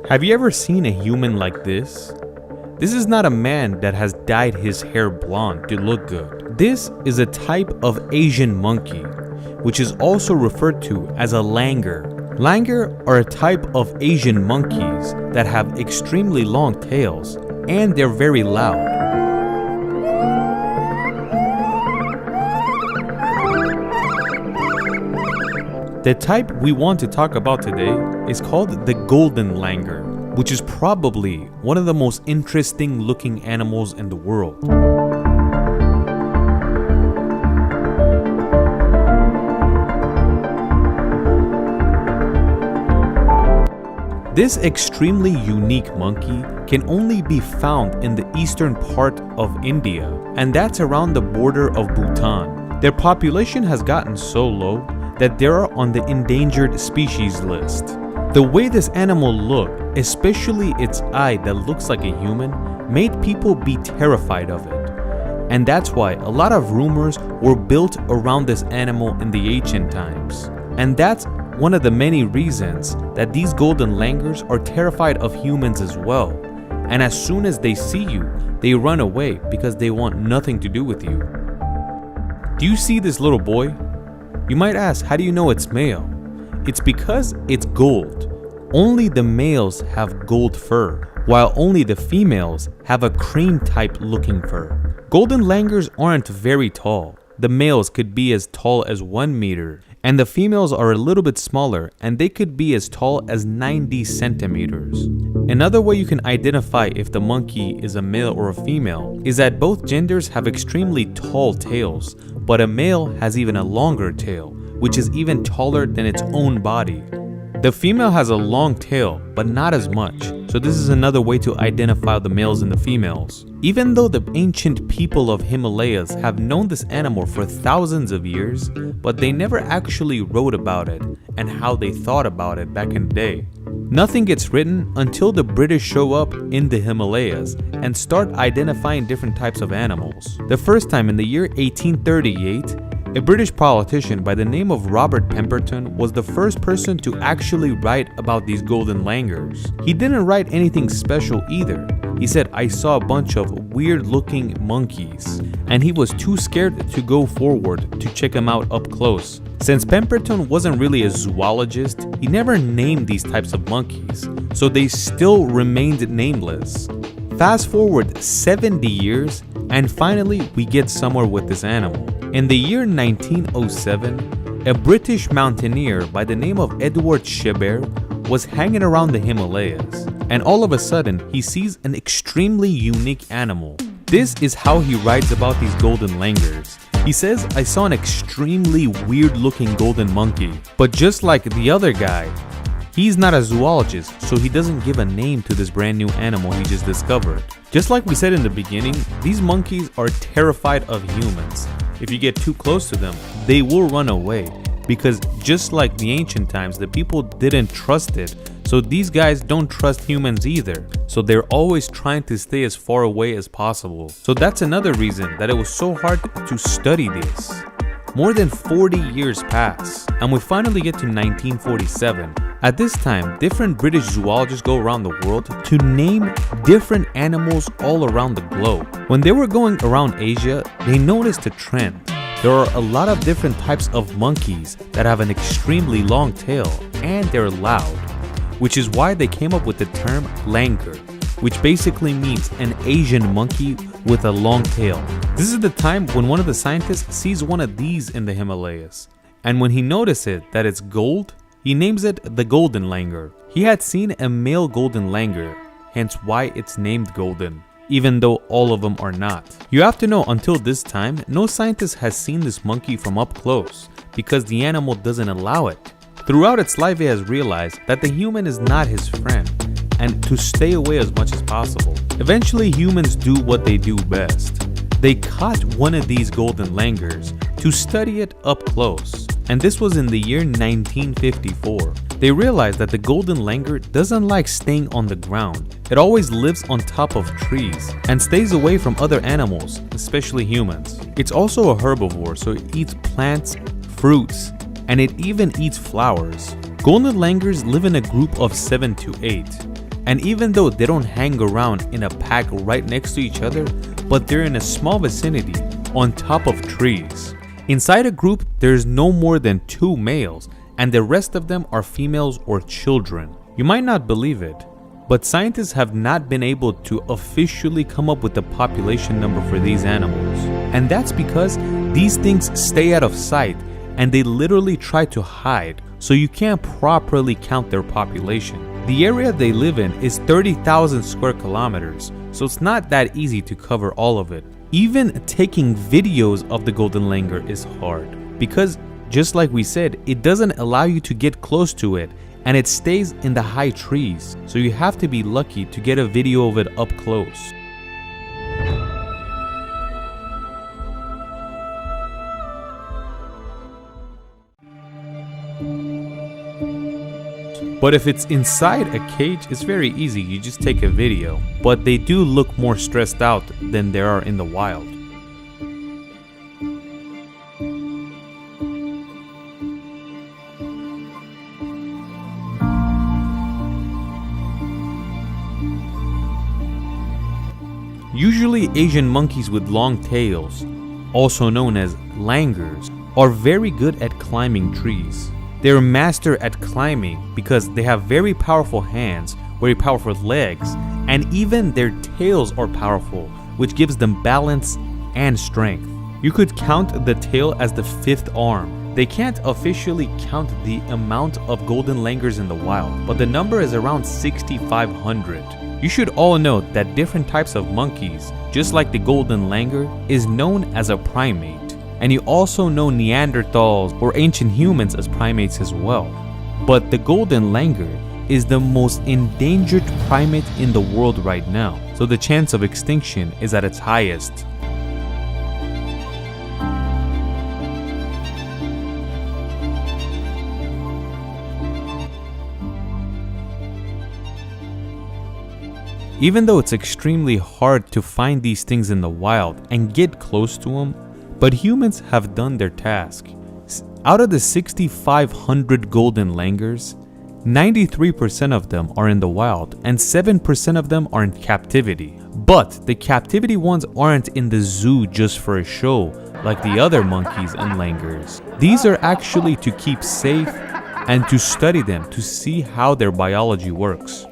Have you ever seen a human like this? This is not a man that has dyed his hair blonde to look good. This is a type of Asian monkey, which is also referred to as a langur. Langur are a type of Asian monkeys that have extremely long tails, and they're very loud. The type we want to talk about today is called the golden langur, which is probably one of the most interesting looking animals in the world. This extremely unique monkey can only be found in the eastern part of India, and that's around the border of Bhutan. Their population has gotten so low that they are on the endangered species list. The way this animal looked, especially its eye that looks like a human, made people be terrified of it. And that's why a lot of rumors were built around this animal in the ancient times. And that's one of the many reasons that these golden langurs are terrified of humans as well. And as soon as they see you, they run away because they want nothing to do with you. Do you see this little boy? You might ask, how do you know it's male? It's because it's gold. Only the males have gold fur, while only the females have a cream type looking fur. Golden langurs aren't very tall. The males could be as tall as 1 meter, and the females are a little bit smaller, and they could be as tall as 90 centimeters. Another way you can identify if the monkey is a male or a female is that both genders have extremely tall tails, but a male has even a longer tail, which is even taller than its own body. The female has a long tail, but not as much, so this is another way to identify the males and the females. Even though the ancient people of Himalayas have known this animal for thousands of years, but they never actually wrote about it and how they thought about it back in the day. Nothing gets written until the British show up in the Himalayas and start identifying different types of animals. The first time in the year 1838, a British politician by the name of Robert Pemberton was the first person to actually write about these golden langurs. He didn't write anything special either. He said, "I saw a bunch of weird looking monkeys," and he was too scared to go forward to check them out up close. Since Pemberton wasn't really a zoologist, he never named these types of monkeys, so they still remained nameless. Fast forward 70 years, and finally we get somewhere with this animal. In the year 1907, a British mountaineer by the name of Edward Sheber was hanging around the Himalayas, and all of a sudden he sees an extremely unique animal. This is how he writes about these golden langurs. He says, "I saw an extremely weird looking golden monkey, but just like the other guy, he's not a zoologist, so he doesn't give a name to this brand new animal he just discovered." Just like we said in the beginning, these monkeys are terrified of humans. If you get too close to them, they will run away, because just like the ancient times, the people didn't trust it, so these guys don't trust humans either. So they're always trying to stay as far away as possible. So that's another reason that it was so hard to study this. More than 40 years pass, and we finally get to 1947. At this time, different British zoologists go around the world to name different animals all around the globe. When they were going around Asia, they noticed a trend. There are a lot of different types of monkeys that have an extremely long tail, and they're loud, which is why they came up with the term langur, which basically means an Asian monkey with a long tail. This is the time when one of the scientists sees one of these in the Himalayas, and when he notices that it's gold, he names it the golden langur. He had seen a male golden langur, hence why it's named golden, even though all of them are not. You have to know, until this time, no scientist has seen this monkey from up close because the animal doesn't allow it. Throughout its life, it has realized that the human is not his friend and to stay away as much as possible. Eventually, humans do what they do best. They caught one of these golden langurs to study it up close, and this was in the year 1954. They realized that the golden langur doesn't like staying on the ground. It always lives on top of trees and stays away from other animals, especially humans. It's also a herbivore, so it eats plants, fruits, and it even eats flowers. Golden langurs live in a group of 7 to 8. And even though they don't hang around in a pack right next to each other, but they're in a small vicinity on top of trees. Inside a group, there's no more than 2 males, and the rest of them are females or children. You might not believe it, but scientists have not been able to officially come up with the population number for these animals. And that's because these things stay out of sight and they literally try to hide, so you can't properly count their population. The area they live in is 30,000 square kilometers, so it's not that easy to cover all of it. Even taking videos of the golden langur is hard because, just like we said, it doesn't allow you to get close to it and it stays in the high trees, so you have to be lucky to get a video of it up close. But if it's inside a cage, it's very easy, you just take a video. But they do look more stressed out than they are in the wild. Usually Asian monkeys with long tails, also known as langurs, are very good at climbing trees. They're a master at climbing because they have very powerful hands, very powerful legs, and even their tails are powerful, which gives them balance and strength. You could count the tail as the 5th arm. They can't officially count the amount of golden langurs in the wild, but the number is around 6,500. You should all know that different types of monkeys, just like the golden langur, is known as a primate. And you also know Neanderthals or ancient humans as primates as well. But the golden langur is the most endangered primate in the world right now, so the chance of extinction is at its highest. Even though it's extremely hard to find these things in the wild and get close to them, but humans have done their task. Out of the 6,500 golden langurs, 93% of them are in the wild and 7% of them are in captivity. But the captivity ones aren't in the zoo just for a show like the other monkeys and langurs. These are actually to keep safe and to study them to see how their biology works.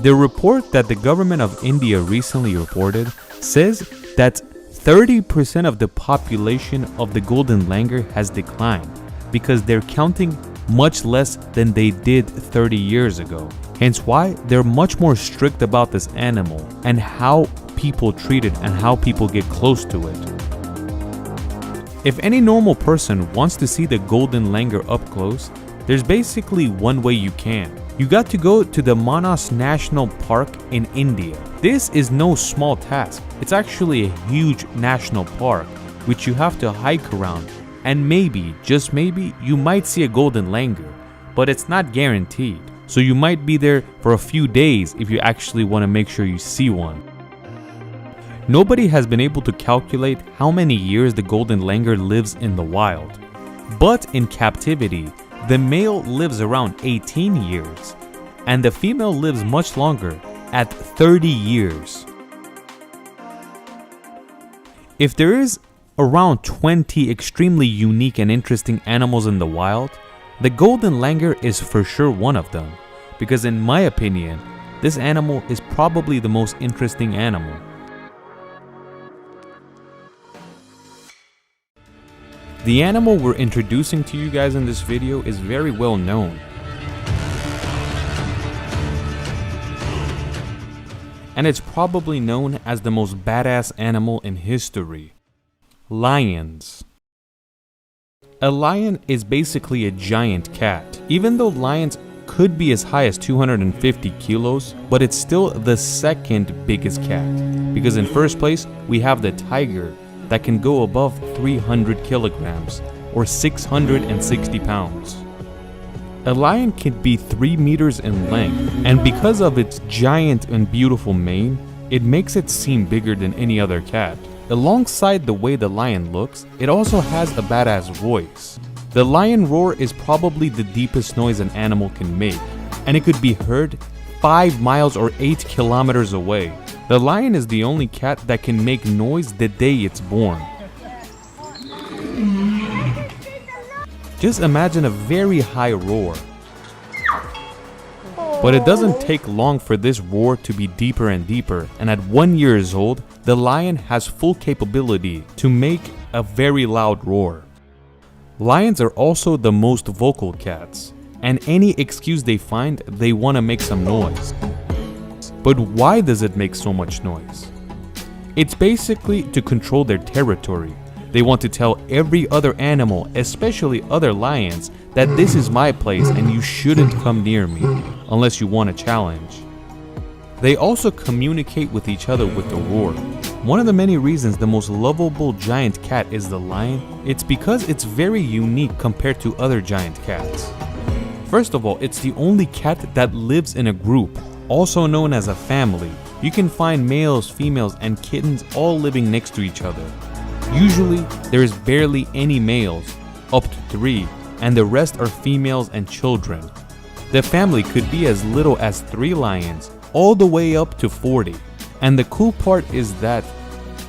The report that the government of India recently reported says that 30% of the population of the golden langur has declined because they're counting much less than they did 30 years ago. Hence why they're much more strict about this animal and how people treat it and how people get close to it. If any normal person wants to see the golden langur up close, there's basically one way you can. You got to go to the Manas National Park in India. This is no small task. It's actually a huge national park which you have to hike around, and maybe, just maybe, you might see a golden langur, but it's not guaranteed. So you might be there for a few days if you actually want to make sure you see one. Nobody has been able to calculate how many years the golden langur lives in the wild, but in captivity, the male lives around 18 years, and the female lives much longer at 30 years. If there is around 20 extremely unique and interesting animals in the wild, the golden langur is for sure one of them, because in my opinion, this animal is probably the most interesting animal. The animal we're introducing to you guys in this video is very well known. And it's probably known as the most badass animal in history. Lions. A lion is basically a giant cat. Even though lions could be as high as 250 kilos, but it's still the second biggest cat. Because in first place, we have the tiger, that can go above 300 kilograms or 660 pounds. A lion can be 3 meters in length, and because of its giant and beautiful mane, it makes it seem bigger than any other cat. Alongside the way the lion looks, it also has a badass voice. The lion roar is probably the deepest noise an animal can make, and it could be heard 5 miles or 8 kilometers away. The lion is the only cat that can make noise the day it's born. Just imagine a very high roar. But it doesn't take long for this roar to be deeper and deeper, and at 1 year old, the lion has full capability to make a very loud roar. Lions are also the most vocal cats, and any excuse they find, they want to make some noise. But why does it make so much noise? It's basically to control their territory. They want to tell every other animal, especially other lions, that this is my place and you shouldn't come near me, unless you want a challenge. They also communicate with each other with the roar. One of the many reasons the most lovable giant cat is the lion, it's because it's very unique compared to other giant cats. First of all, it's the only cat that lives in a group, also known as a family. You can find males, females, and kittens all living next to each other. Usually, there is barely any males, up to 3, and the rest are females and children. The family could be as little as 3 lions, all the way up to 40. And the cool part is that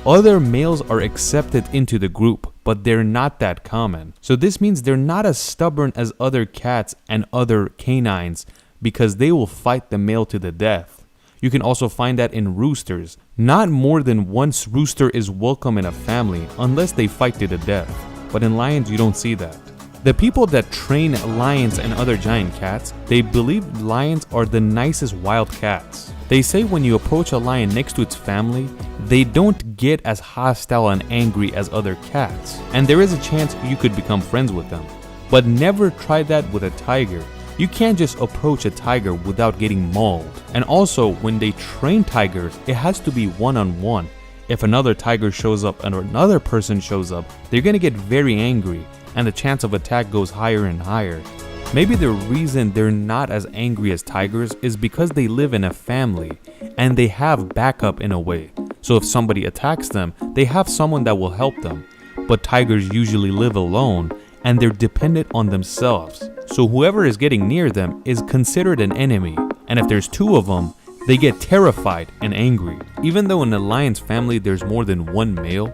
other males are accepted into the group, but they're not that common. So this means they're not as stubborn as other cats and other canines, because they will fight the male to the death. You can also find that in roosters. Not more than one rooster is welcome in a family unless they fight to the death. But in lions, you don't see that. The people that train lions and other giant cats, they believe lions are the nicest wild cats. They say when you approach a lion next to its family, they don't get as hostile and angry as other cats. And there is a chance you could become friends with them. But never try that with a tiger. You can't just approach a tiger without getting mauled. And also, when they train tigers, it has to be one-on-one. If another tiger shows up and another person shows up, they're gonna get very angry, and the chance of attack goes higher and higher. Maybe the reason they're not as angry as tigers is because they live in a family, and they have backup in a way. So if somebody attacks them, they have someone that will help them. But tigers usually live alone, and they're dependent on themselves. So whoever is getting near them is considered an enemy, and if there's 2 of them, they get terrified and angry. Even though in a lion's family there's more than 1 male,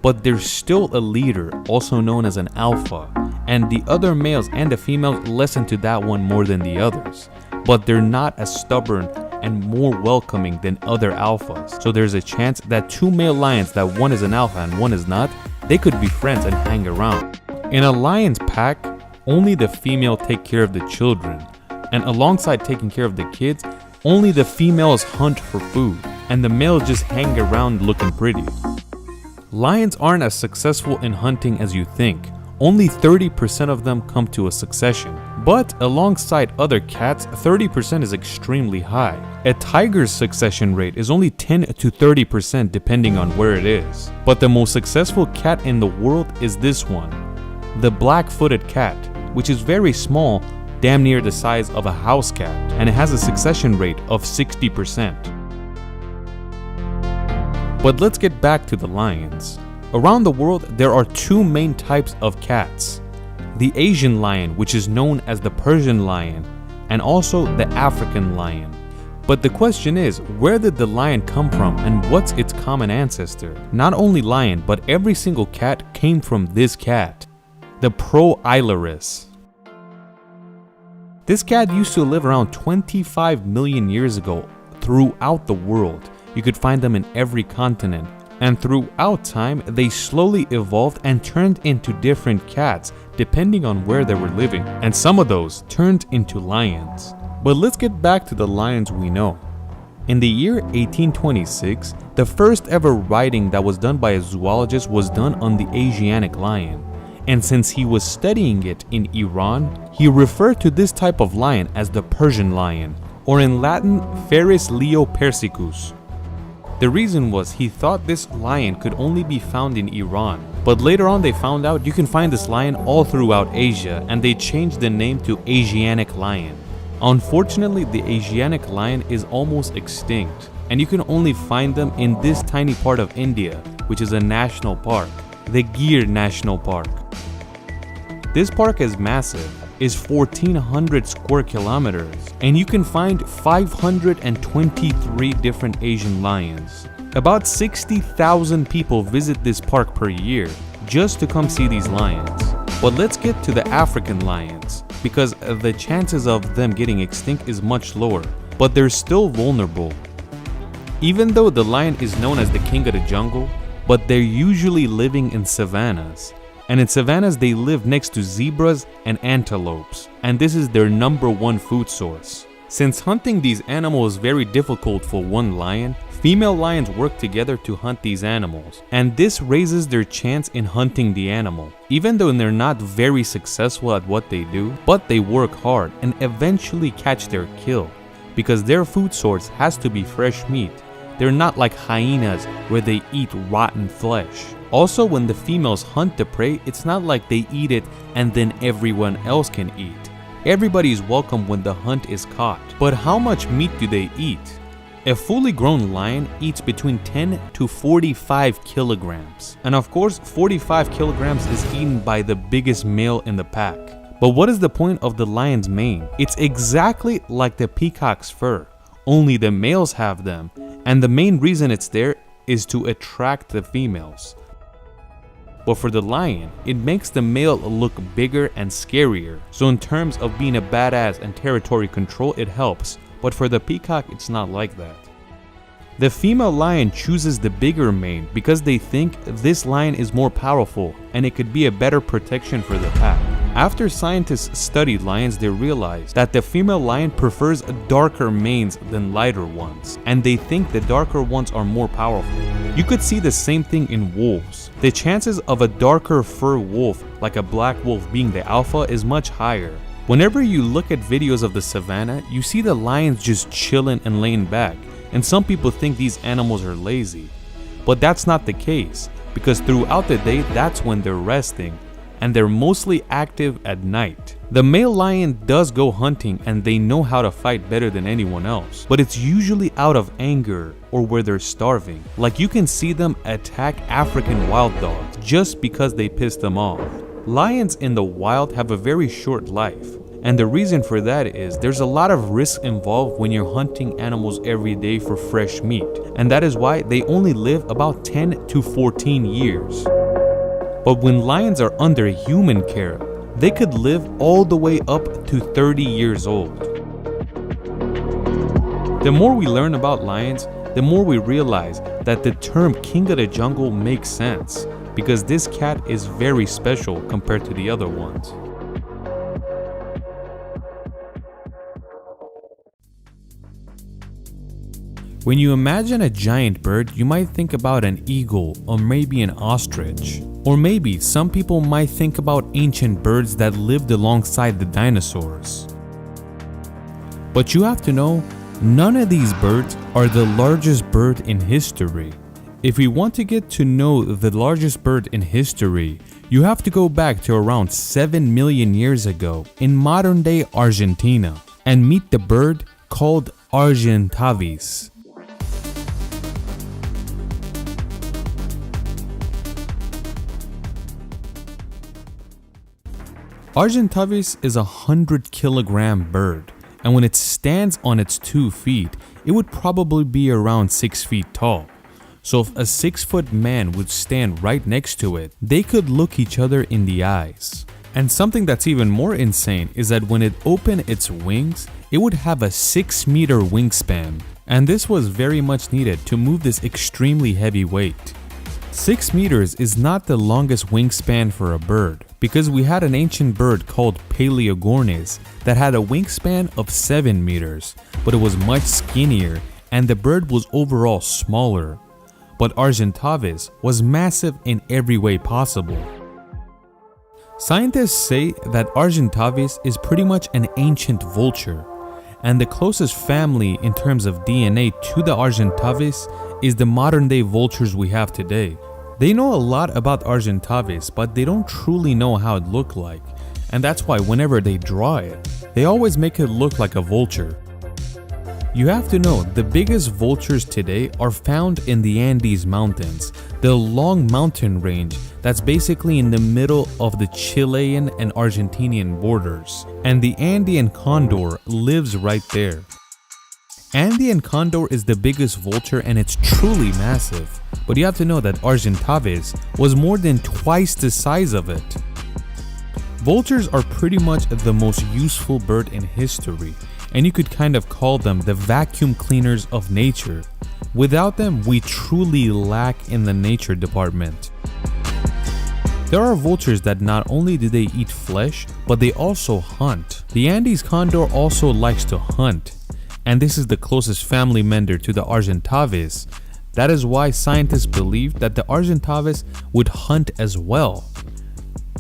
but there's still a leader, also known as an alpha, and the other males and the females listen to that one more than the others, but they're not as stubborn and more welcoming than other alphas. So there's a chance that 2 male lions, that one is an alpha and one is not, they could be friends and hang around. In a lion's pack, only the female take care of the children, and alongside taking care of the kids, only the females hunt for food, and the males just hang around looking pretty. Lions aren't as successful in hunting as you think. Only 30% of them come to a succession. But alongside other cats, 30% is extremely high. A tiger's succession rate is only 10 to 30% depending on where it is. But the most successful cat in the world is this one, the black-footed cat, which is very small, damn near the size of a house cat, and it has a succession rate of 60%. But let's get back to the lions. Around the world, there are 2 main types of cats. The Asian lion, which is known as the Persian lion, and also the African lion. But the question is, where did the lion come from and what's its common ancestor? Not only lion, but every single cat came from this cat, the Proilaris. This cat used to live around 25 million years ago throughout the world. You could find them in every continent. And throughout time, they slowly evolved and turned into different cats depending on where they were living. And some of those turned into lions. But let's get back to the lions we know. In the year 1826, the first ever writing that was done by a zoologist was done on the Asiatic lion. And since he was studying it in Iran, he referred to this type of lion as the Persian lion, or in Latin, Feris leo persicus. The reason was he thought this lion could only be found in Iran, but later on they found out you can find this lion all throughout Asia, and they changed the name to Asiatic lion. Unfortunately, the Asiatic lion is almost extinct, and you can only find them in this tiny part of India, which is a national park, the Gir National Park. This park is massive, is 1,400 square kilometers, and you can find 523 different Asian lions. About 60,000 people visit this park per year just to come see these lions. But let's get to the African lions, because the chances of them getting extinct is much lower, but they're still vulnerable. Even though the lion is known as the king of the jungle, but they're usually living in savannas. And in savannas, they live next to zebras and antelopes, and this is their #1 food source. Since hunting these animals is very difficult for one lion, female lions work together to hunt these animals, and this raises their chance in hunting the animal. Even though they're not very successful at what they do, but they work hard and eventually catch their kill, because their food source has to be fresh meat. They're not like hyenas where they eat rotten flesh. Also, when the females hunt the prey, it's not like they eat it and then everyone else can eat. Everybody is welcome when the hunt is caught. But how much meat do they eat? A fully grown lion eats between 10 to 45 kilograms. And of course, 45 kilograms is eaten by the biggest male in the pack. But what is the point of the lion's mane? It's exactly like the peacock's fur, only the males have them. And the main reason it's there is to attract the females. But for the lion, it makes the male look bigger and scarier. So in terms of being a badass and territory control, it helps. But for the peacock, it's not like that. The female lion chooses the bigger mane because they think this lion is more powerful and it could be a better protection for the pack. After scientists studied lions, they realized that the female lion prefers darker manes than lighter ones, and they think the darker ones are more powerful. You could see the same thing in wolves. The chances of a darker fur wolf, like a black wolf, being the alpha is much higher. Whenever you look at videos of the savannah, you see the lions just chilling and laying back, and some people think these animals are lazy. But that's not the case, because throughout the day, that's when they're resting, and they're mostly active at night. The male lion does go hunting and they know how to fight better than anyone else, but it's usually out of anger or where they're starving. Like you can see them attack African wild dogs just because they piss them off. Lions in the wild have a very short life, and the reason for that is there's a lot of risk involved when you're hunting animals every day for fresh meat, and that is why they only live about 10 to 14 years. But when lions are under human care, they could live all the way up to 30 years old. The more we learn about lions, the more we realize that the term king of the jungle makes sense, because this cat is very special compared to the other ones. When you imagine a giant bird, you might think about an eagle or maybe an ostrich. Or maybe some people might think about ancient birds that lived alongside the dinosaurs. But you have to know, none of these birds are the largest bird in history. If we want to get to know the largest bird in history, you have to go back to around 7 million years ago in modern day Argentina and meet the bird called argentavis. Argentavis is a 100-kilogram bird, and when it stands on its 2 feet, it would probably be around 6 feet tall. So if a 6-foot man would stand right next to it, they could look each other in the eyes. And something that's even more insane is that when it opened its wings, it would have a 6-meter wingspan. And this was very much needed to move this extremely heavy weight. 6 meters is not the longest wingspan for a bird, because we had an ancient bird called Paleogornis that had a wingspan of 7 meters, but it was much skinnier and the bird was overall smaller. But Argentavis was massive in every way possible. Scientists say that Argentavis is pretty much an ancient vulture, and the closest family in terms of DNA to the Argentavis is the modern day vultures we have today. They know a lot about Argentavis, but they don't truly know how it looked like, and that's why whenever they draw it, they always make it look like a vulture. You have to know, the biggest vultures today are found in the Andes Mountains, the long mountain range that's basically in the middle of the Chilean and Argentinian borders. And the Andean condor lives right there. Andean condor is the biggest vulture and it's truly massive. But you have to know that argentavis was more than twice the size of it. Vultures are pretty much the most useful bird in history, and you could kind of call them the vacuum cleaners of nature. Without them, we truly lack in the nature department. There are vultures that not only do they eat flesh, but they also hunt. The Andes condor also likes to hunt, and this is the closest family member to the argentavis. That is why scientists believe that the argentavis would hunt as well.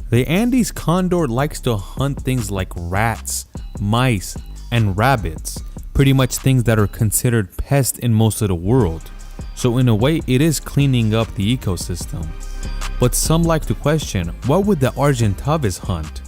The Andes condor likes to hunt things like rats, mice, and rabbits, pretty much things that are considered pests in most of the world. So in a way, it is cleaning up the ecosystem. But some like to question, what would the argentavis hunt?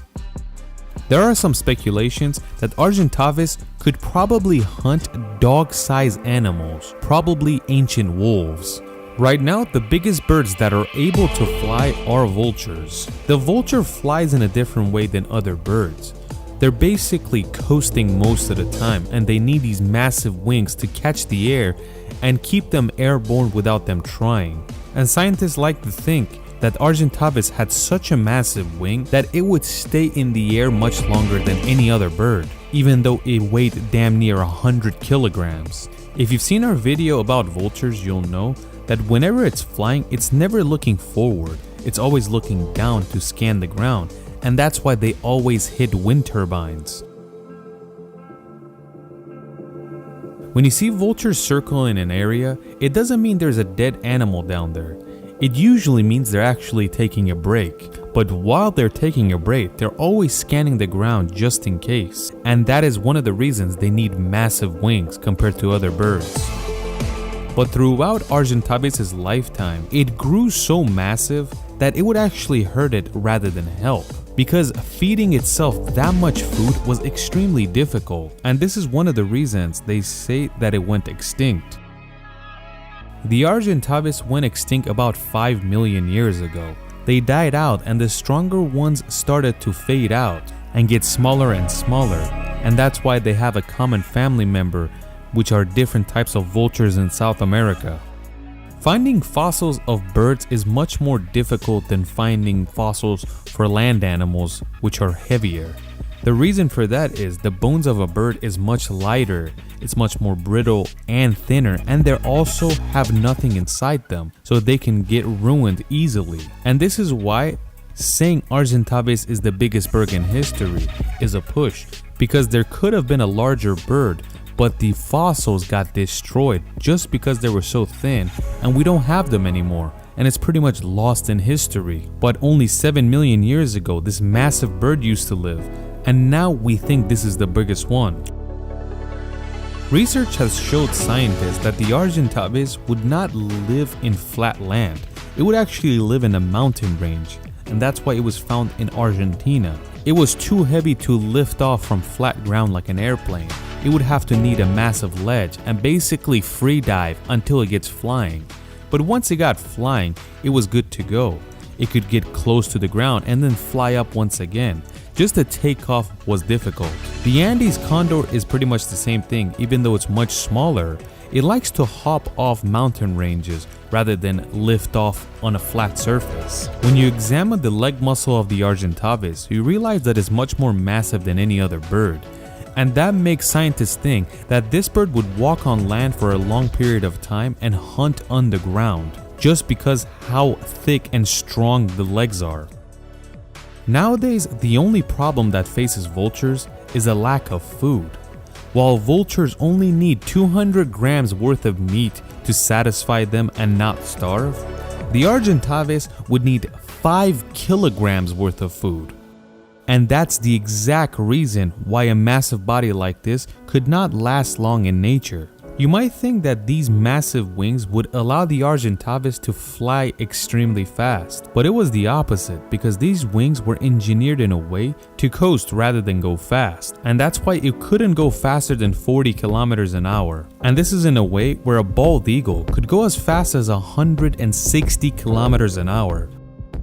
There are some speculations that argentavis could probably hunt dog-sized animals, probably ancient wolves. Right now, the biggest birds that are able to fly are vultures. The vulture flies in a different way than other birds. They're basically coasting most of the time, and they need these massive wings to catch the air and keep them airborne without them trying. And scientists like to think that argentavis had such a massive wing that it would stay in the air much longer than any other bird, even though it weighed damn near 100 kilograms. If you've seen our video about vultures, you'll know that whenever it's flying, it's never looking forward, it's always looking down to scan the ground, and that's why they always hit wind turbines. When you see vultures circle in an area, it doesn't mean there's a dead animal down there. It usually means they're actually taking a break. But while they're taking a break, they're always scanning the ground just in case. And that is one of the reasons they need massive wings compared to other birds. But throughout argentavis' lifetime, it grew so massive that it would actually hurt it rather than help, because feeding itself that much food was extremely difficult, and this is one of the reasons they say that it went extinct. The argentavis went extinct about 5 million years ago. They died out and the stronger ones started to fade out and get smaller and smaller, and that's why they have a common family member, which are different types of vultures in South America. Finding fossils of birds is much more difficult than finding fossils for land animals, which are heavier. The reason for that is the bones of a bird is much lighter, it's much more brittle and thinner, and they also have nothing inside them, so they can get ruined easily. And this is why saying argentavis is the biggest bird in history is a push, because there could have been a larger bird, but the fossils got destroyed just because they were so thin, and we don't have them anymore, and it's pretty much lost in history. But only 7 million years ago, this massive bird used to live, and now we think this is the biggest one. Research has showed scientists that the argentavis would not live in flat land. It would actually live in a mountain range, and that's why it was found in Argentina. It was too heavy to lift off from flat ground like an airplane. It would have to need a massive ledge and basically free dive until it gets flying. But once it got flying, it was good to go. It could get close to the ground and then fly up once again. Just the takeoff was difficult. The Andes condor is pretty much the same thing, even though it's much smaller. It likes to hop off mountain ranges rather than lift off on a flat surface. When you examine the leg muscle of the argentavis, you realize that it's much more massive than any other bird. And that makes scientists think that this bird would walk on land for a long period of time and hunt underground, just because how thick and strong the legs are. Nowadays, the only problem that faces vultures is a lack of food. While vultures only need 200 grams worth of meat to satisfy them and not starve, the argentavis would need 5 kilograms worth of food. And that's the exact reason why a massive body like this could not last long in nature. You might think that these massive wings would allow the argentavis to fly extremely fast, but it was the opposite because these wings were engineered in a way to coast rather than go fast, and that's why it couldn't go faster than 40 kilometers an hour. And this is in a way where a bald eagle could go as fast as 160 kilometers an hour.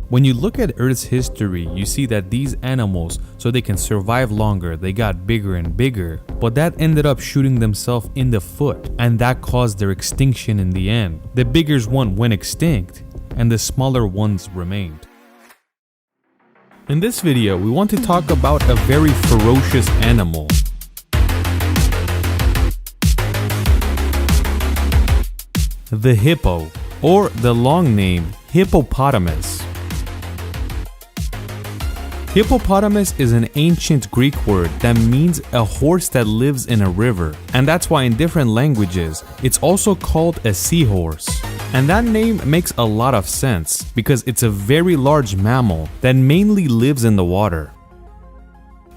When you look at Earth's history, you see that these animals, so they can survive longer, they got bigger and bigger, but that ended up shooting themselves in the foot, and that caused their extinction in the end. The bigger one went extinct, and the smaller ones remained. In this video, we want to talk about a very ferocious animal. The hippo, or the long name Hippopotamus. Hippopotamus is an ancient Greek word that means a horse that lives in a river, and that's why in different languages it's also called a seahorse. And that name makes a lot of sense because it's a very large mammal that mainly lives in the water.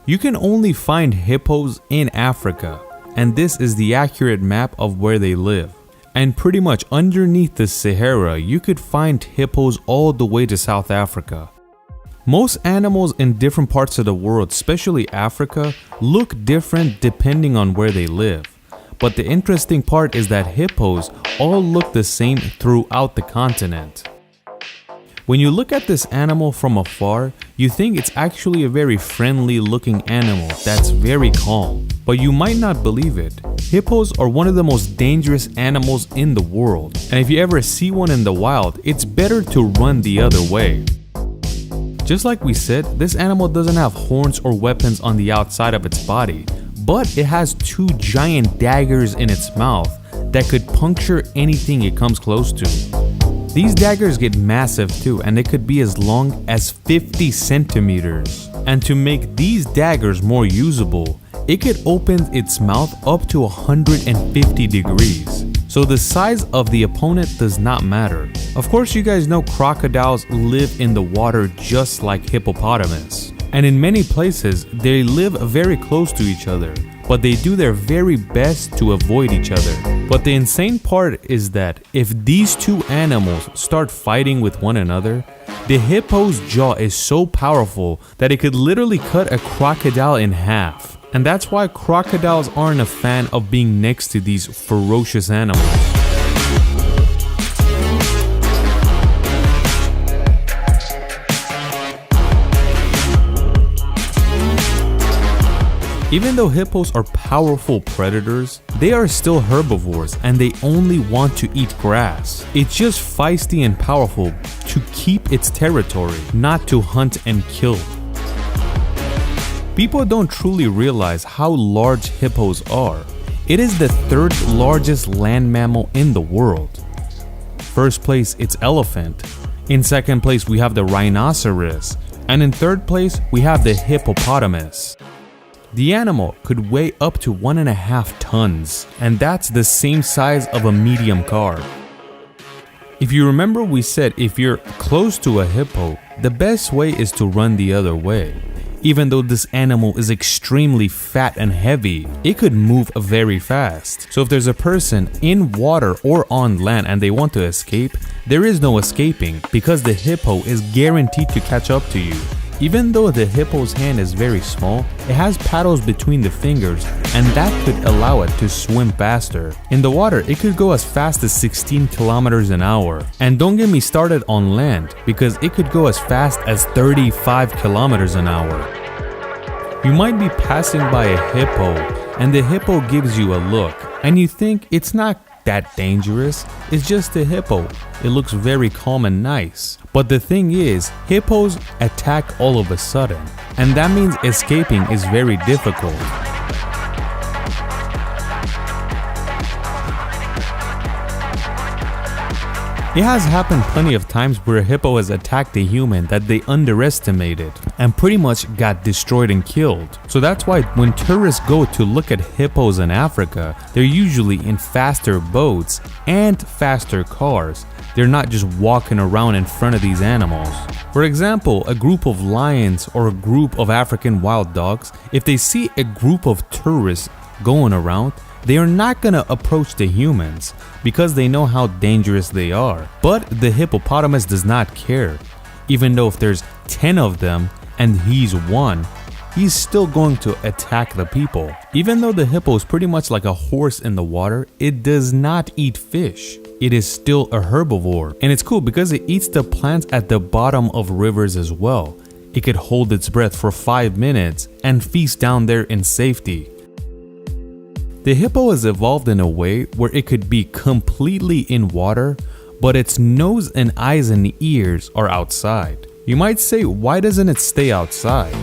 You can only find hippos in Africa, and this is the accurate map of where they live. And pretty much underneath the Sahara, you could find hippos all the way to South Africa. Most animals in different parts of the world, especially Africa, look different depending on where they live. But the interesting part is that hippos all look the same throughout the continent. When you look at this animal from afar, you think it's actually a very friendly looking animal that's very calm. But you might not believe it. Hippos are one of the most dangerous animals in the world. And if you ever see one in the wild, it's better to run the other way. Just like we said, this animal doesn't have horns or weapons on the outside of its body, but it has two giant daggers in its mouth that could puncture anything it comes close to. These daggers get massive too, and they could be as long as 50 centimeters. And to make these daggers more usable, it could open its mouth up to 150 degrees. So the size of the opponent does not matter. Of course, you guys know crocodiles live in the water just like hippopotamus. And in many places, they live very close to each other, but they do their very best to avoid each other. But the insane part is that if these two animals start fighting with one another, the hippo's jaw is so powerful that it could literally cut a crocodile in half. And that's why crocodiles aren't a fan of being next to these ferocious animals. Even though hippos are powerful predators, they are still herbivores and they only want to eat grass. It's just feisty and powerful to keep its territory, not to hunt and kill. People don't truly realize how large hippos are. It is the third largest land mammal in the world. First place, it's elephant. In second place, we have the rhinoceros. And in third place, we have the hippopotamus. The animal could weigh up to 1.5 tons, and that's the same size of a medium car. If you remember, we said if you're close to a hippo, the best way is to run the other way. Even though this animal is extremely fat and heavy, it could move very fast. So if there's a person in water or on land and they want to escape, there is no escaping because the hippo is guaranteed to catch up to you. Even though the hippo's hand is very small, it has paddles between the fingers, and that could allow it to swim faster. In the water, it could go as fast as 16 kilometers an hour. And don't get me started on land, because it could go as fast as 35 kilometers an hour. You might be passing by a hippo, and the hippo gives you a look, and you think it's not that dangerous, it's just a hippo. It looks very calm and nice. But the thing is, hippos attack all of a sudden, and that means escaping is very difficult. It has happened plenty of times where a hippo has attacked a human that they underestimated and pretty much got destroyed and killed. So that's why when tourists go to look at hippos in Africa, they're usually in faster boats and faster cars. They're not just walking around in front of these animals. For example, a group of lions or a group of African wild dogs, if they see a group of tourists going around, they are not gonna approach the humans because they know how dangerous they are. But the hippopotamus does not care. Even though if there's 10 of them and he's one, he's still going to attack the people. Even though the hippo is pretty much like a horse in the water, it does not eat fish. It is still a herbivore. And it's cool because it eats the plants at the bottom of rivers as well. It could hold its breath for 5 minutes and feast down there in safety. The hippo has evolved in a way where it could be completely in water, but its nose and eyes and ears are outside. You might say, why doesn't it stay outside?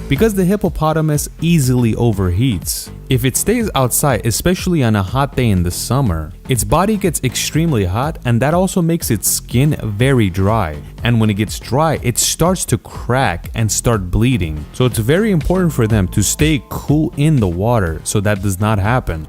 Because the hippopotamus easily overheats. If it stays outside, especially on a hot day in the summer, its body gets extremely hot, and that also makes its skin very dry. And when it gets dry, it starts to crack and start bleeding. So it's very important for them to stay cool in the water so that does not happen.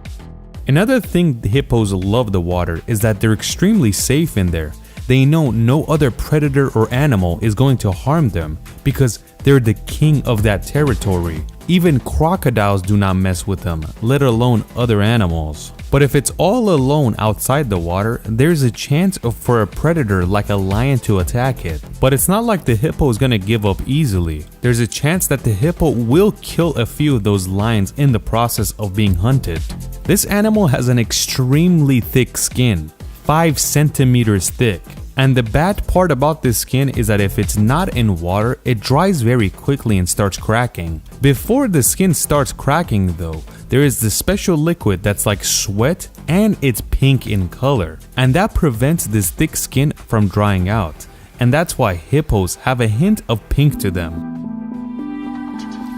Another thing the hippos love the water is that they're extremely safe in there. They know no other predator or animal is going to harm them because they're the king of that territory. Even crocodiles do not mess with them, let alone other animals. But if it's all alone outside the water, there's a chance for a predator like a lion to attack it. But it's not like the hippo is gonna give up easily. There's a chance that the hippo will kill a few of those lions in the process of being hunted. This animal has an extremely thick skin, 5 centimeters thick. And the bad part about this skin is that if it's not in water, it dries very quickly and starts cracking. Before the skin starts cracking though, there is this special liquid that's like sweat and it's pink in color. And that prevents this thick skin from drying out. And that's why hippos have a hint of pink to them.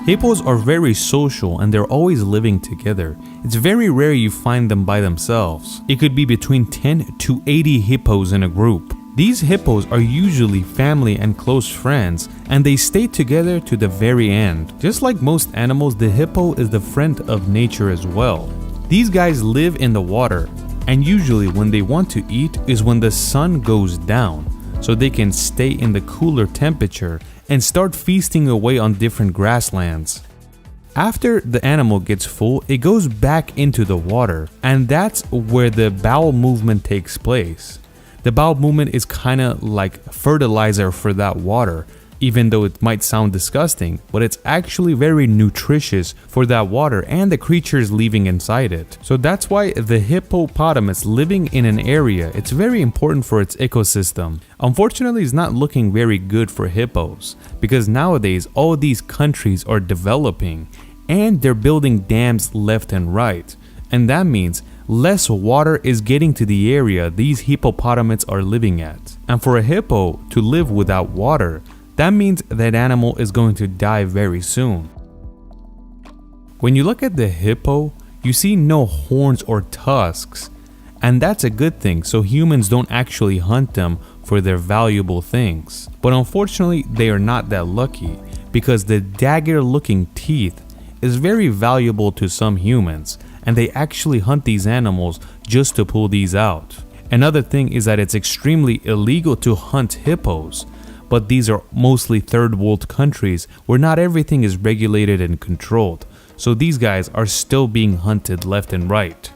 Hippos are very social and they're always living together. It's very rare you find them by themselves. It could be between 10 to 80 hippos in a group. These hippos are usually family and close friends, and they stay together to the very end. Just like most animals, the hippo is the friend of nature as well. These guys live in the water, and usually when they want to eat is when the sun goes down, so they can stay in the cooler temperature and start feasting away on different grasslands. After the animal gets full, it goes back into the water, and that's where the bowel movement takes place. The bowel movement is kinda like fertilizer for that water, even though it might sound disgusting, but it's actually very nutritious for that water and the creatures living inside it. So that's why the hippopotamus living in an area, it's very important for its ecosystem. Unfortunately, it's not looking very good for hippos, because nowadays all these countries are developing and they're building dams left and right. And that means less water is getting to the area these hippopotamuses are living at. And for a hippo to live without water, that means that animal is going to die very soon. When you look at the hippo, you see no horns or tusks. And that's a good thing, so humans don't actually hunt them for their valuable things. But unfortunately, they are not that lucky, because the dagger-looking teeth is very valuable to some humans, and they actually hunt these animals just to pull these out. Another thing is that it's extremely illegal to hunt hippos, but these are mostly third world countries where not everything is regulated and controlled, so these guys are still being hunted left and right.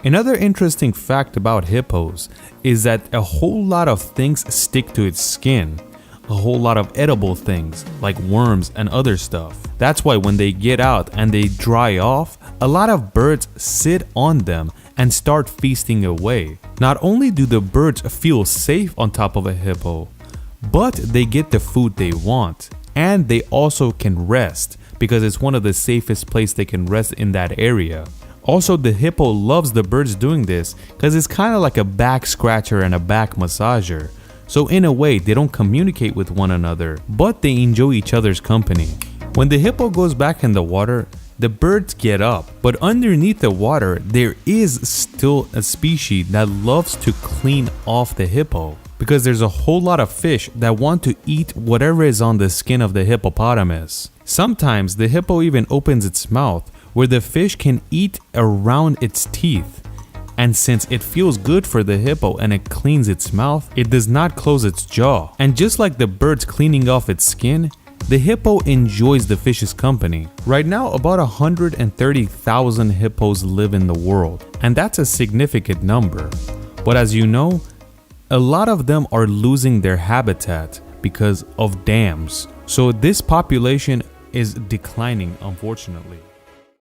Another interesting fact about hippos is that a whole lot of things stick to its skin. A whole lot of edible things like worms and other stuff. That's why when they get out and they dry off, a lot of birds sit on them and start feasting away. Not only do the birds feel safe on top of a hippo, but they get the food they want, and they also can rest because it's one of the safest places they can rest in that area. Also, the hippo loves the birds doing this because it's kind of like a back scratcher and a back massager. So in a way, they don't communicate with one another, but they enjoy each other's company. When the hippo goes back in the water, the birds get up, but underneath the water, there is still a species that loves to clean off the hippo, because there's a whole lot of fish that want to eat whatever is on the skin of the hippopotamus. Sometimes the hippo even opens its mouth where the fish can eat around its teeth. And since it feels good for the hippo and it cleans its mouth, it does not close its jaw. And just like the bird's cleaning off its skin, The hippo enjoys the fish's company. Right now, about 130,000 hippos live in the world, and that's a significant number. But as you know, a lot of them are losing their habitat because of dams. So this population is declining, unfortunately.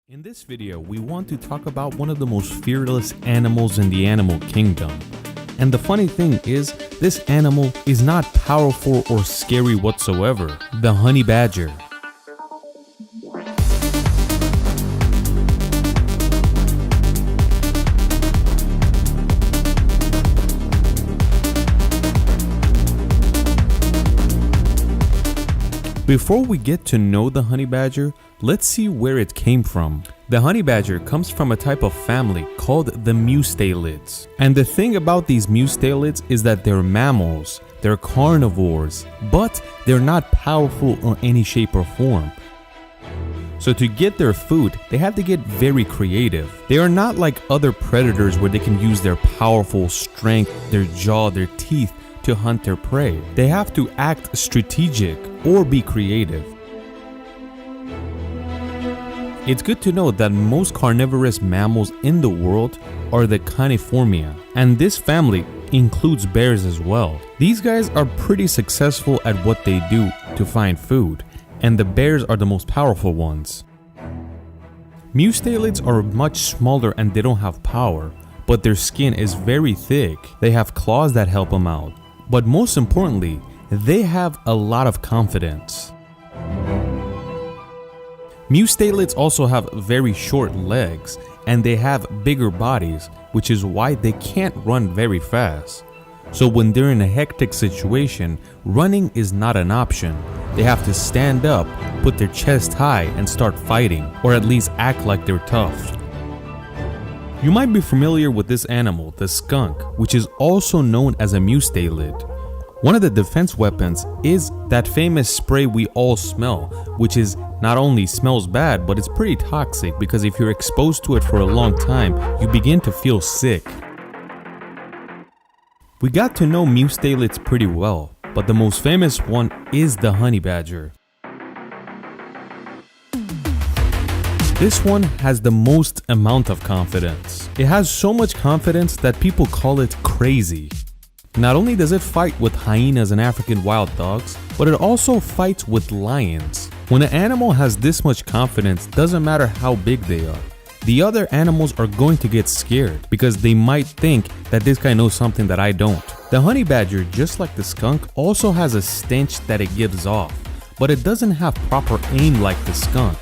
In this video, we want to talk about one of the most fearless animals in the animal kingdom. And the funny thing is, this animal is not powerful or scary whatsoever. The honey badger. Before we get to know the honey badger, let's see where it came from. The honey badger comes from a type of family called the mustelids. And the thing about these mustelids is that they're mammals, they're carnivores, but they're not powerful in any shape or form. So to get their food, they have to get very creative. They are not like other predators where they can use their powerful strength, their jaw, their teeth to hunt their prey. They have to act strategic or be creative. It's good to know that most carnivorous mammals in the world are the Caniformia, and this family includes bears as well. These guys are pretty successful at what they do to find food, and the bears are the most powerful ones. Mustelids are much smaller and they don't have power, but their skin is very thick. They have claws that help them out. But most importantly, they have a lot of confidence. Mustelids also have very short legs and they have bigger bodies, which is why they can't run very fast. So when they're in a hectic situation, running is not an option. They have to stand up, put their chest high and start fighting, or at least act like they're tough. You might be familiar with this animal, the skunk, which is also known as a mustelid. One of the defense weapons is that famous spray we all smell, which is not only smells bad, but it's pretty toxic because if you're exposed to it for a long time, you begin to feel sick. We got to know mustelids pretty well, but the most famous one is the honey badger. This one has the most amount of confidence. It has so much confidence that people call it crazy. Not only does it fight with hyenas and African wild dogs, but it also fights with lions. When an animal has this much confidence, doesn't matter how big they are, the other animals are going to get scared because they might think that this guy knows something that I don't. The honey badger, just like the skunk, also has a stench that it gives off, but it doesn't have proper aim like the skunk.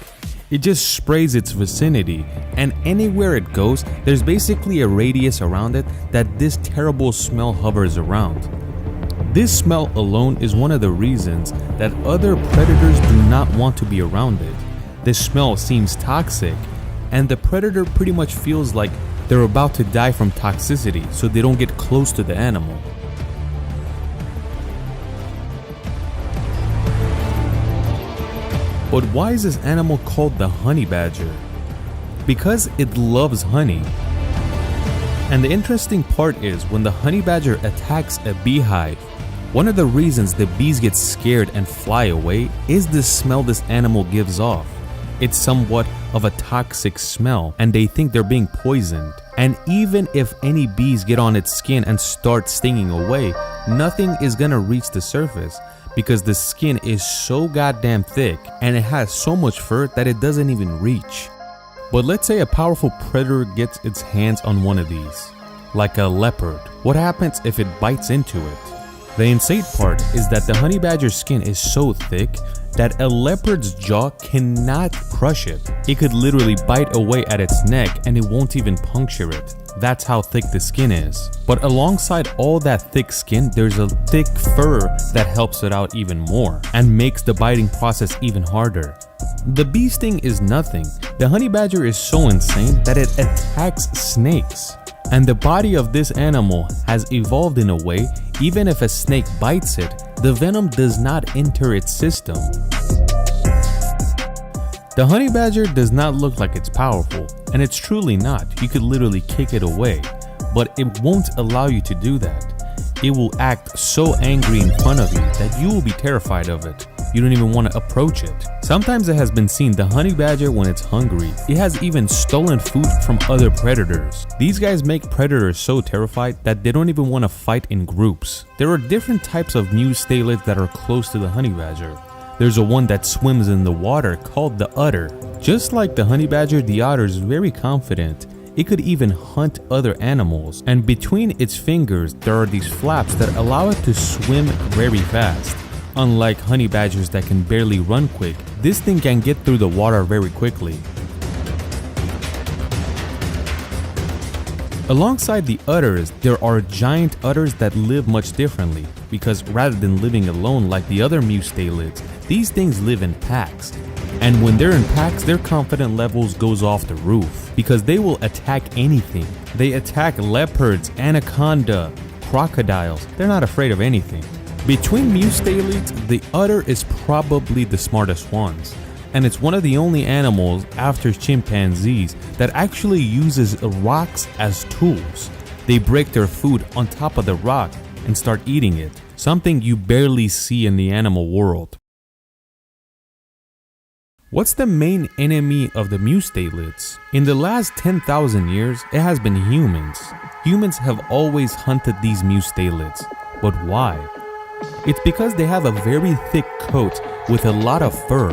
It just sprays its vicinity, and anywhere it goes, there's basically a radius around it that this terrible smell hovers around. This smell alone is one of the reasons that other predators do not want to be around it. The smell seems toxic, and the predator pretty much feels like they're about to die from toxicity, so they don't get close to the animal. But why is this animal called the honey badger? Because it loves honey. And the interesting part is when the honey badger attacks a beehive, one of the reasons the bees get scared and fly away is the smell this animal gives off. It's somewhat of a toxic smell and they think they're being poisoned. And even if any bees get on its skin and start stinging away, nothing is gonna reach the surface because the skin is so goddamn thick and it has so much fur that it doesn't even reach. But let's say a powerful predator gets its hands on one of these, like a leopard. What happens if it bites into it? The insane part is that the honey badger's skin is so thick that a leopard's jaw cannot crush it. It could literally bite away at its neck and it won't even puncture it. That's how thick the skin is. But alongside all that thick skin, there's a thick fur that helps it out even more and makes the biting process even harder. The bee sting is nothing. The honey badger is so insane that it attacks snakes. And the body of this animal has evolved in a way, even if a snake bites it, the venom does not enter its system. The honey badger does not look like it's powerful, and it's truly not. You could literally kick it away, but it won't allow you to do that. it will act so angry in front of you that you will be terrified of it. You don't even want to approach it. Sometimes it has been seen the honey badger when it's hungry. It has even stolen food from other predators. These guys make predators so terrified that they don't even want to fight in groups. There are different types of mustelids that are close to the honey badger. There's a one that swims in the water called the otter. Just like the honey badger, the otter is very confident. It could even hunt other animals, and between its fingers there are these flaps that allow it to swim very fast. Unlike honey badgers that can barely run quick, this thing can get through the water very quickly. Alongside the otters, there are giant otters that live much differently, because rather than living alone like the other mustelids, these things live in packs. And when they're in packs, their confidence levels goes off the roof, because they will attack anything. They attack leopards, anaconda, crocodiles. They're not afraid of anything. Between mustelids, the otter is probably the smartest ones, and it's one of the only animals after chimpanzees that actually uses rocks as tools. They break their food on top of the rock and start eating it, something you barely see in the animal world. What's the main enemy of the mustelids? In the last 10,000 years, it has been humans. Humans have always hunted these mustelids, but why? It's because they have a very thick coat with a lot of fur,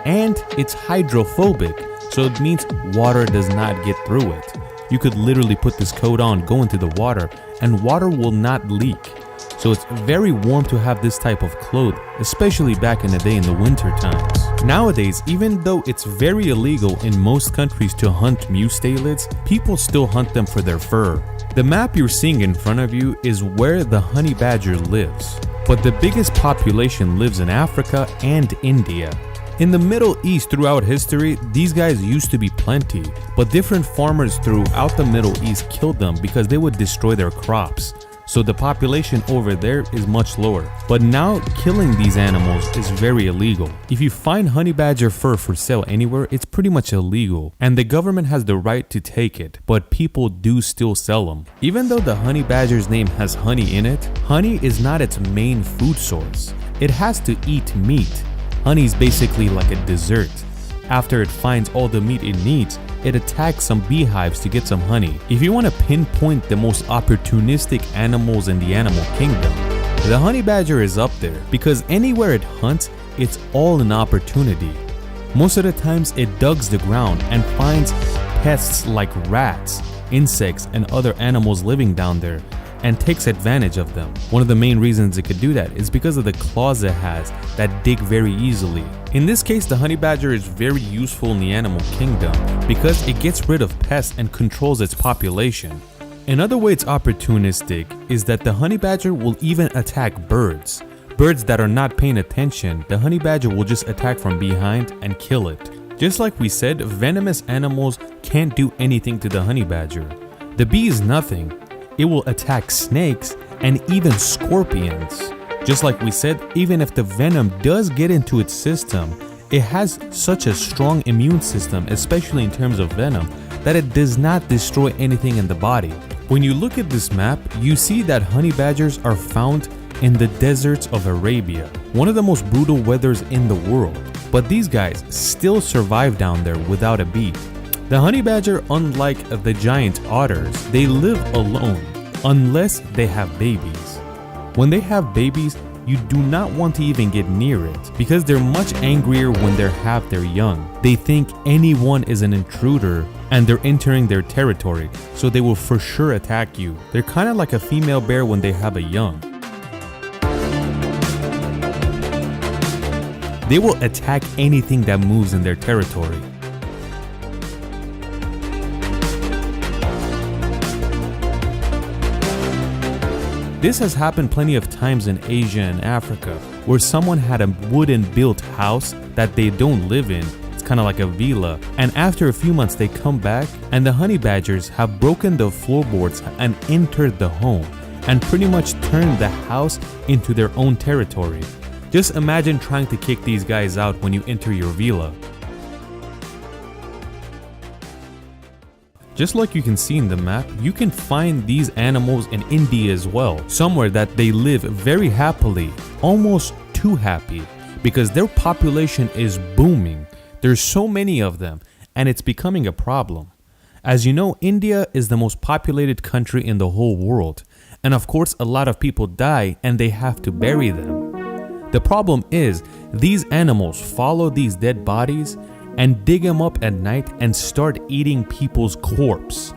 and it's hydrophobic, so it means water does not get through it. You could literally put this coat on, go into the water, and water will not leak. So it's very warm to have this type of clothes, especially back in the day in the winter times. Nowadays, even though it's very illegal in most countries to hunt mustelids, people still hunt them for their fur. The map you're seeing in front of you is where the honey badger lives, but the biggest population lives in Africa and India. In the Middle East throughout history, these guys used to be plenty, but different farmers throughout the Middle East killed them because they would destroy their crops. So the population over there is much lower. But now killing these animals is very illegal. If you find honey badger fur for sale anywhere, it's pretty much illegal, and the government has the right to take it, but people do still sell them. Even though the honey badger's name has honey in it, honey is not its main food source. It has to eat meat. Honey is basically like a dessert. After it finds all the meat it needs, it attacks some beehives to get some honey. If you want to pinpoint the most opportunistic animals in the animal kingdom, the honey badger is up there, because anywhere it hunts, it's all an opportunity. Most of the times it digs the ground and finds pests like rats, insects, and other animals living down there, and takes advantage of them. One of the main reasons it could do that is because of the claws it has that dig very easily. In this case, the honey badger is very useful in the animal kingdom because it gets rid of pests and controls its population. Another way it's opportunistic is that the honey badger will even attack birds. Birds that are not paying attention, the honey badger will just attack from behind and kill it. Just like we said, venomous animals can't do anything to the honey badger. The bee is nothing. It will attack snakes and even scorpions. Just like we said, even if the venom does get into its system, it has such a strong immune system, especially in terms of venom, that it does not destroy anything in the body. When you look at this map, you see that honey badgers are found in the deserts of Arabia, one of the most brutal weathers in the world. But these guys still survive down there without a bee. The honey badger, unlike the giant otters, they live alone unless they have babies. When they have babies, you do not want to even get near it because they're much angrier when they have their young. They think anyone is an intruder and they're entering their territory, so they will for sure attack you. They're kind of like a female bear when they have a young. They will attack anything that moves in their territory. This has happened plenty of times in Asia and Africa, where someone had a wooden built house that they don't live in. It's kind of like a villa, and after a few months they come back and the honey badgers have broken the floorboards and entered the home and pretty much turned the house into their own territory. Just imagine trying to kick these guys out when you enter your villa. Just like you can see in the map, you can find these animals in India as well, somewhere that they live very happily, almost too happy, because their population is booming. There's so many of them, and it's becoming a problem. As you know, India is the most populated country in the whole world, and of course a lot of people die and they have to bury them. The problem is, these animals follow these dead bodies and dig them up at night and start eating people's corpse.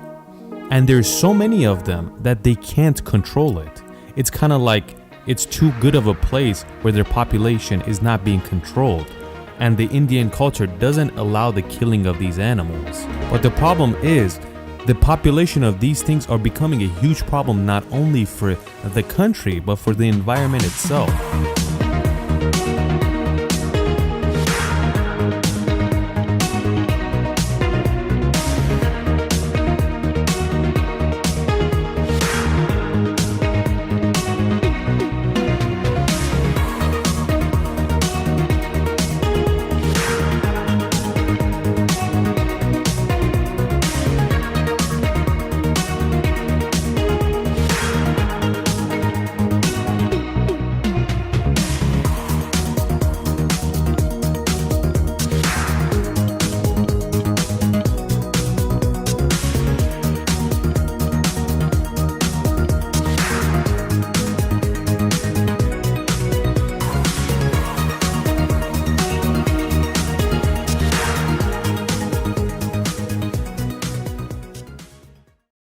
And there's so many of them that they can't control it. It's kind of like it's too good of a place where their population is not being controlled. And the Indian culture doesn't allow the killing of these animals. But the problem is, the population of these things are becoming a huge problem not only for the country, but for the environment itself.